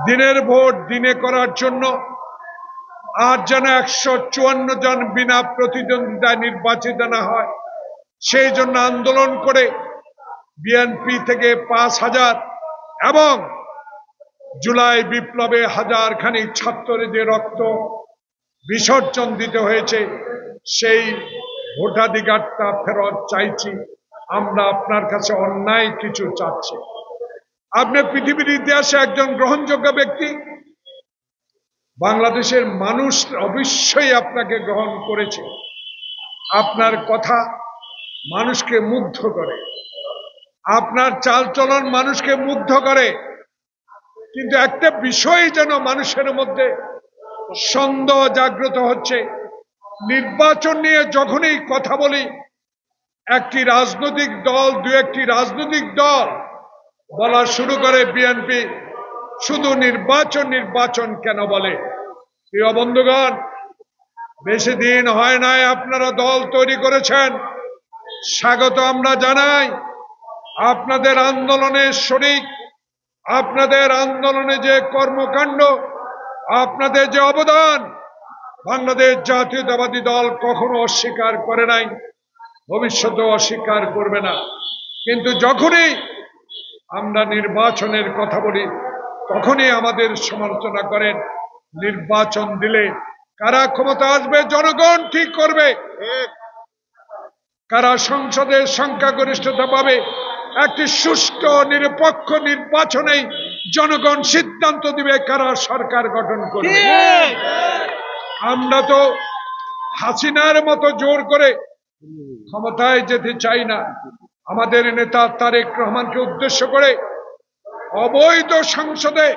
দিনের ভোট দিনে করার জন্য আর যেন 154 জন বিনা প্রতিদ্বন্দ্বিতায় নির্বাচিত না হয়, সেই জন্য আন্দোলন করে বিএনপি থেকে 5,000 এবং জুলাই বিপ্লবে হাজার খানিক ছাত্রের যে রক্ত বিসর্জন দিতে হয়েছে, সেই ভোটাধিকারটা ফেরত চাইছি। আমরা আপনার কাছে অন্যায় কিছু চাচ্ছি। আপনি পৃথিবীর ইতিহাসে একজন গ্রহণযোগ্য ব্যক্তি, বাংলাদেশের মানুষ অবশ্যই আপনাকে গ্রহণ করেছে। আপনার কথা মানুষকে মুগ্ধ করে, আপনার চালচলন মানুষকে মুগ্ধ করে, কিন্তু একটা বিষয় যেন মানুষের মধ্যে সন্দেহ জাগ্রত হচ্ছে। নির্বাচন নিয়ে যখনই কথা বলি, একটি রাজনৈতিক দল, দু একটি রাজনৈতিক দল বলা শুরু করে বিএনপি শুধু নির্বাচন নির্বাচন কেন বলে। প্রিয় বন্ধুগণ, বেশি দিন হয় নাই আপনারা দল তৈরি করেছেন, স্বাগত আমরা জানাই। আপনাদের আন্দোলনের শরিক, আপনাদের আন্দোলনে যে কর্মকাণ্ড, আপনাদের যে অবদান বাংলাদেশ জাতীয়তাবাদী দল কখনো অস্বীকার করে নাই, ভবিষ্যতেও অস্বীকার করবে না। কিন্তু যখনই আমরা নির্বাচনের কথা বলি, তখনই আমাদের সমালোচনা করেন। নির্বাচন দিলে কারা ক্ষমতা আসবে জনগণ ঠিক করবে, কারা সংসদের সংখ্যাগরিষ্ঠতা পাবে একটি সুষ্ঠু নিরপেক্ষ নির্বাচনেই জনগণ সিদ্ধান্ত দিবে কারা সরকার গঠন করবে। আমরা তো হাসিনার মতো জোর করে ক্ষমতায় যেতে চাই না। আমাদের নেতা তারেক রহমানকে উদ্দেশ্য করে অবৈধ সংসদে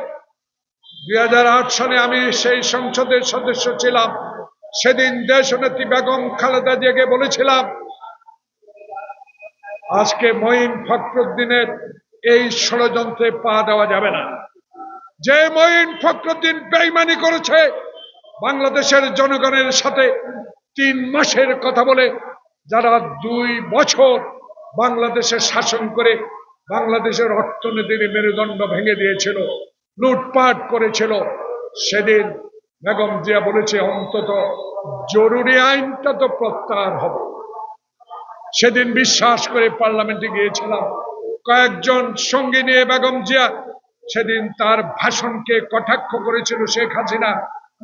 2008 সালে আমি সেই সংসদের সদস্য ছিলাম, সেদিন দেশনেত্রী বেগম খালেদা জিয়াকে বলেছিলাম, আজকে মঈন ফখরুদ্দিনের এই ষড়যন্ত্রে পা দেওয়া যাবে না। যে মঈন ফখরুদ্দিন বেঈমানি করেছে বাংলাদেশের জনগণের সাথে 3 মাসের কথা বলে, যারা 2 বছর বাংলাদেশে শাসন করে বাংলাদেশের অর্থনীতির মেরুদণ্ড ভেঙে দিয়েছিল, লুটপাট করেছিল, সেদিন বেগম জিয়া বলেছে অন্তত জরুরি আইনটা তো প্রত্যাহার হবে। সেদিন বিশ্বাস করে পার্লামেন্টে গিয়েছিলাম, কয়েকজন সঙ্গী নিয়ে বেগম জিয়া সেদিন তার ভাষণকে কটাক্ষ করেছিল শেখ হাসিনা।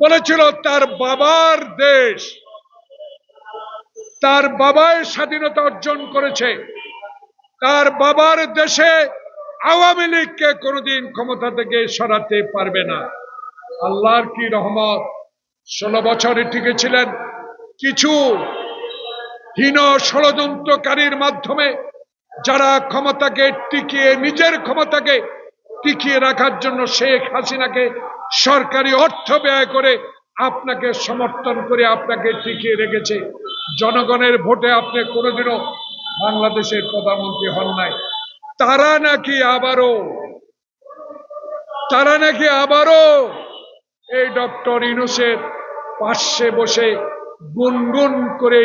বলেছিল তার বাবার দেশ, তার বাবার স্বাধীনতা অর্জন করেছে, তার বাবার দেশে আওয়ামী লীগকে কোনোদিন ক্ষমতা থেকে সরাতে পারবে না। আল্লাহর কি রহমত, 16 বছরে টিকেছিলেন। কিছু হীন ষড়যন্ত্রকারীর মাধ্যমে যারা ক্ষমতাকে টিকিয়ে, নিজের ক্ষমতাকে টিকিয়ে রাখার জন্য শেখ হাসিনাকে সরকারি অর্থ ব্যয় করে আপনাকে সমর্থন করে আপনাকে টিকিয়ে রেখেছে। জনগণের ভোটে আপনি কোনোদিনও বাংলাদেশের প্রধানমন্ত্রী হন নাই। তারা নাকি আবারও এই ডক্টর ইউনূসের পাশে বসে গুনগুন করে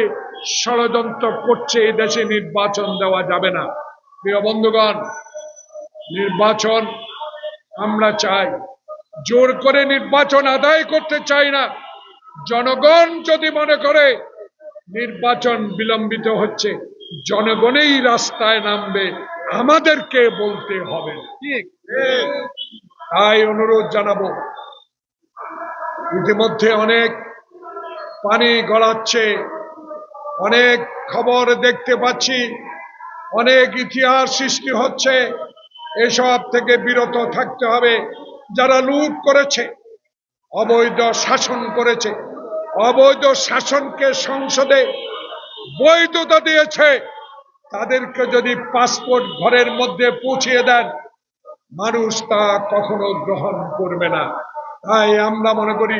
ষড়যন্ত্র করছে এই দেশে নির্বাচন দেওয়া যাবে না। প্রিয় বন্ধুগণ, নির্বাচন আমরা চাই, জোর করে নির্বাচন আদায় করতে চাই না। জনগণ যদি মনে করে নির্বাচন বিলম্বিত হচ্ছে, জনগণই রাস্তায় নামবে, আমাদেরকে বলতে হবে। ঠিক, তাই অনুরোধ জানাবো, ইতিমধ্যে অনেক পানি গড়াচ্ছে, অনেক খবর দেখতে পাচ্ছি, অনেক ইতিহাস সৃষ্টি হচ্ছে। এসব থেকে বিরত থাকতে হবে। যারা লুট করেছে, অবৈধ শাসন করেছে, অবৈধ শাসনকে সংসদে বৈধতা দিয়েছে, তাদেরকে যদি পাসপোর্ট ঘরের মধ্যে পৌঁছিয়ে দেন, মানুষ তা কখনো গ্রহণ করবে না। তাই আমরা মনে করি